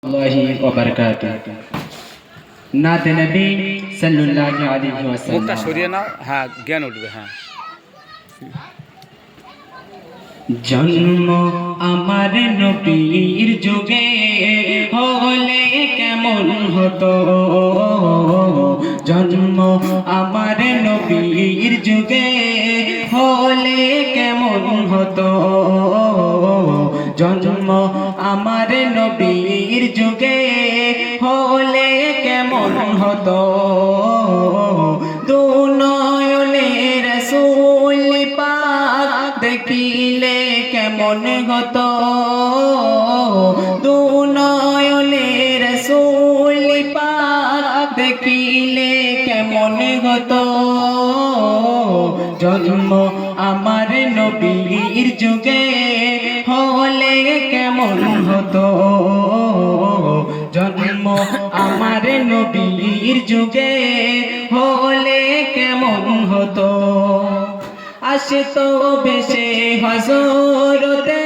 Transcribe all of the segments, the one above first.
الله وبركاته नात नबी सल्लल्लाहु अलैहि वसल्लम मुखটা সরিয়ে নাও। হ্যাঁ, জ্ঞান উঠবে। হ্যাঁ, জন্ম আমার নবীর যুগে হলে কেমন হতো, জন্ম আমার নবীর যুগে হলে কেমন হতো, জন্ম আমার নবীর যুগে হলে কেমন হতো, দু নয়নে রাসূল পাক দেখিলে কেমন হতো, দু নয়নে রাসূল পাক দেখিলে কেমন হতো, জন্ম আমার নবীর যুগে হলে কেমন হতো, জন্ম আমার নবীর যুগে হলে কেমন হতো। আসতো বেশে হযরতে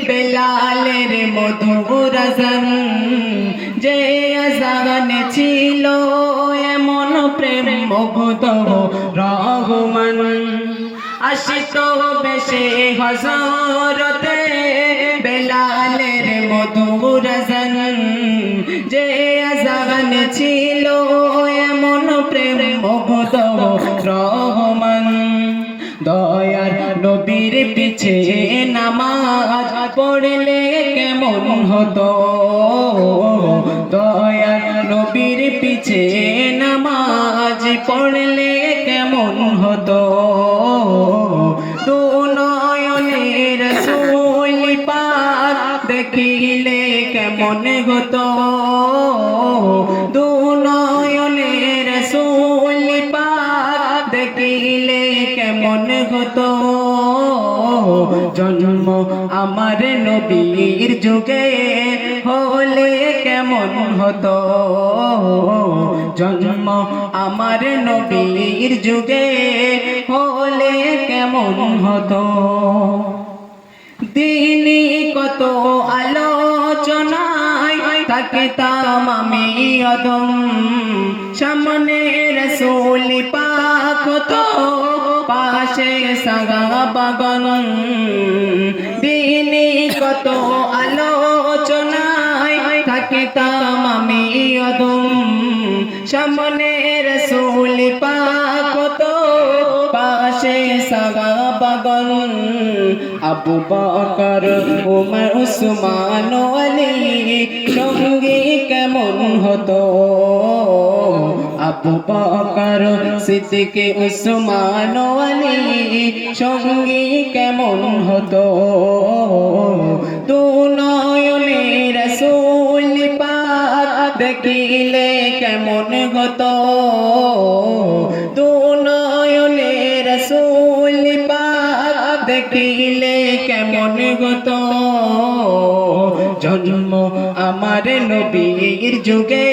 বেলালের মধুর আযান, যে আযান ছিল এমন প্রেম মুগ্ধ রহমান। আসতো বেশে হযরতে বেলালের মধুর আযান, যে আযান ছিল এমন প্রেম মুগ্ধ রহমান। দয়ার নবীর পিছে নামাজ পড়লে কেমন হতো, দয়ার নবীর পিছে নামাজ পড়লে কেমন হতো, দু নয়নে রাসূল পাক দেখিলে কেমন হতো, দু নয়নে রাসূল পাক দেখিলে কেমন হতো, জন্ম আমার নবীর যুগে হলে কেমন হতো, জন্ম আমার নবীর যুগে হলে কেমন হতো। দিনে কত আলোচনায় থাকতাম আমি অদম, সামনে রাসূল পাক হতো পাশে সাহাবাগণ। দিনে কত আলোচনায় থাকতাম আমি অদম, সামনে রাসূল পাক হতো পাশে সাহাবাগণ। আবু বকর ওমর উসমান আলী সঙ্গী কেমন হতো, আবু বকর সিদ্দিক উসমান আলী সঙ্গী কেমন হতো, দু নয়নে রাসূল পাক দেখিলে কেমন হতো, দু নয়নে রাসূল পাক দেখিলে কেমন হতো, জন্ম আমার নবীর যুগে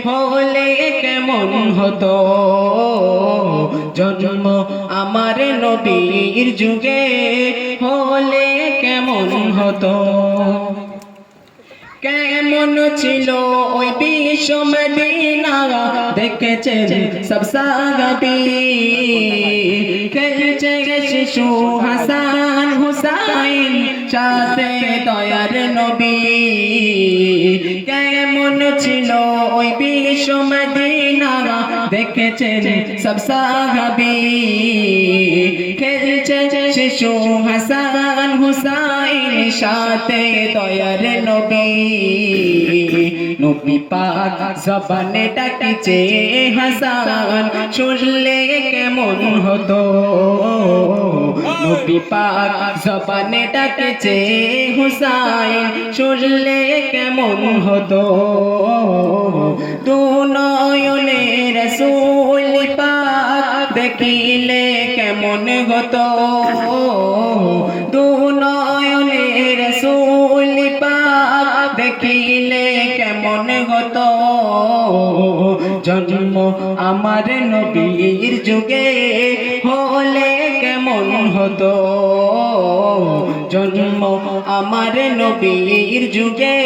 হলে কেমন হতো, জন্ম আমার নবীর যুগে হলে কেমন হতো। কেমন ছিল ওই বিশ্ব মদিনা দেখেছেন সব সাহাবী, খেলছে শিশু হাসান হুসাইন সাথে দয়ার নবী। কেমন ছিল ওই বিশ্ব মদিনা দেখেছেন সব সাহাবী, খেলছে শিশু হাসান হুসাইন সাথে দয়ার নবী। নবী পাক জবানে ডাকিছে হাসান, শুনলে কেমন হতো, নবী পাক জবানে ডাকিছে হুসাইন, শুনলে কেমন হতো, দু নয়নে রাসূল পাক দেখিলে কেমন হতো, দু নয়নে রাসূল পাক দেখিলে দিলে কেমন হতো জন্ম আমার নবীর যুগে হলে কেমন হতো জন্ম আমার নবীর যুগে